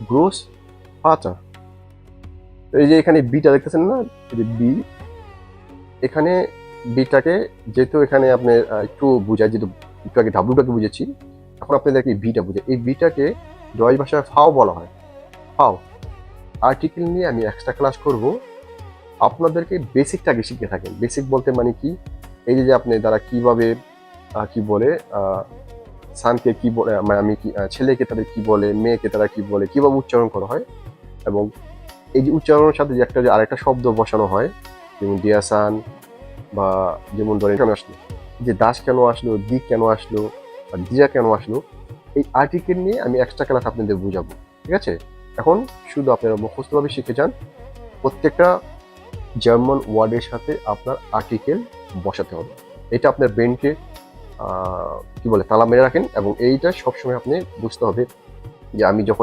Gross ফাটার। এই যে এখানে বিটা দেখতেছেন না, এই যে বি, এখানে বিটাকে যেহেতু এখানে আপনি একটু বুঝায়, যেহেতু একটু আগে ডাব্লুটাকে বুঝেছি, এখন আপনাদেরকে বিটা বুঝে। এই বিটাকে ডয়েশ ভাষায় ফাও বলা হয়, ফাও। আর্টিকেল নিয়ে আমি এক্সট্রা ক্লাস করব, আপনাদেরকে বেসিকটা আগে শিখে থাকেন। বেসিক বলতে মানে কি, এই যে আপনি দ্বারা কিভাবে কি বলে সানকে কি বলে, মানে আমি কি ছেলেকে তাদের কি বলে, মেয়েকে তারা কি বলে, কিভাবে উচ্চারণ করা হয়, এবং এই যে উচ্চারণের সাথে যে একটা যে আরেকটা শব্দ বসানো হয়, যেমন দিয়াসান, বা যেমন ধরেন কেন আসলো, যে দাস কেন আসলো, দিক কেন আসলো, বা দিয়া কেন আসলো, এই আর্টিকেল নিয়ে আমি এক্সট্রা ক্লাস আপনাদের বুঝাবো। ঠিক আছে, এখন শুধু আপনারা মুখস্থভাবে শিখে যান। প্রত্যেকটা জার্মান ওয়ার্ডের সাথে আপনার আর্টিকেল বসাতে হবে। এটা আপনার ব্রেনকে কি বলে তালা মেরে রাখেন, এবং এইটা সবসময় আপনি বুঝতে হবে যে আমি যখন